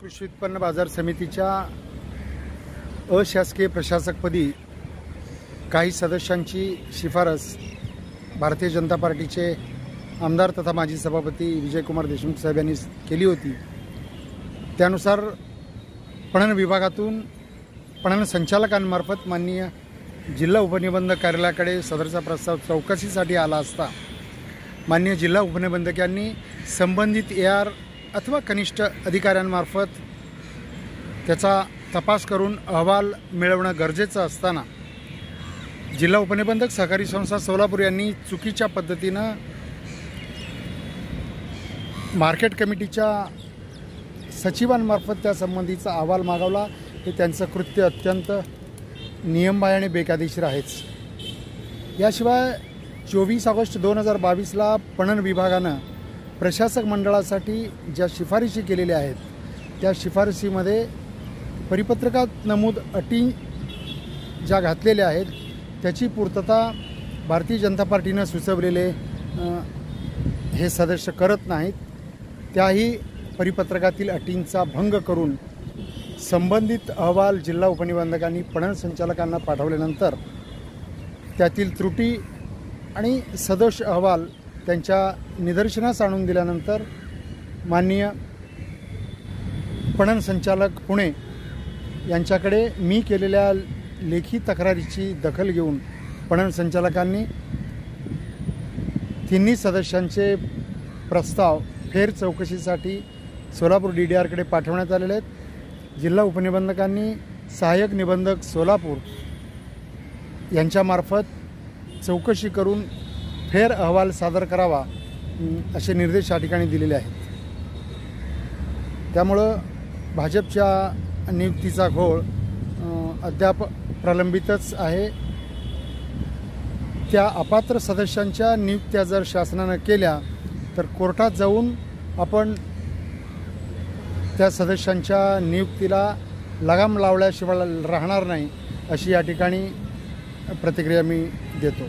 कृषी उत्पन्न बाजार समितीच्या अशासकीय प्रशासकपदी काही सदस्यांची शिफारस भारतीय जनता पार्टीचे आमदार तथा माजी सभापती विजयकुमार देशमुख साहेब यांनी केली होती। त्यानुसार पणन विभागातून पणन संचालकांमार्फत माननीय जिल्हा उपनिबंधक कार्यालयाकडे सदरचा प्रस्ताव चौकशीसाठी आला असता माननीय जिल्हा उपनिबंधक यांनी संबंधित AR अथवा कनिष्ठ अधिकाऱ्यांमार्फत त्याचा तपास करून अहवाल मिळवणं गरजेचं असताना जिल्हा उपनिबंधक सहकारी संस्था सोलापूर यांनी चुकीच्या पद्धतीनं मार्केट कमिटीच्या सचिवांमार्फत त्या संबंधीचा अहवाल मागवला। हे त्यांचं कृत्य अत्यंत नियमबाह्य आणि बेकायदेशीर आहेच। याशिवाय 24 ऑगस्ट 2022ला पणन विभागानं प्रशासक मंडळासाठी ज्या शिफारशी केलेल्या आहेत त्या शिफारशीमध्ये परिपत्रकात नमूद अटी ज्या घातलेल्या आहेत त्याची पूर्तता भारतीय जनता पार्टीनं सुचवलेले हे सदस्य करत नाहीत। त्याही परिपत्रकातील अटींचा भंग करून संबंधित अहवाल जिल्हा उपनिबंधकांनी पणन संचालकांना पाठवल्यानंतर त्यातील त्रुटी आणि सदोष अहवाल त्यांच्या निदर्शनास आणून दिल्यानंतर माननीय पणन संचालक पुणे यांच्याकडे मी केलेल्या लेखी तक्रारीची दखल घेऊन पणन संचालकांनी तिन्ही सदस्यांचे प्रस्ताव फेर चौकशीसाठी सोलापूर DDRकडे पाठवण्यात आलेले आहेत। जिल्हा उपनिबंधकांनी सहाय्यक निबंधक सोलापूर यांच्यामार्फत चौकशी करून फेर अहवाल सादर करावा असे निर्देश या ठिकाणी दिलेले आहेत। त्यामुळं भाजपच्या नियुक्तीचा घोळ अद्याप प्रलंबितच आहे। त्या अपात्र सदस्यांच्या नियुक्त्या जर शासनानं केल्या तर कोर्टात जाऊन आपण त्या सदस्यांच्या नियुक्तीला लगाम लावल्याशिवाय राहणार नाही अशी या ठिकाणी प्रतिक्रिया मी देतो।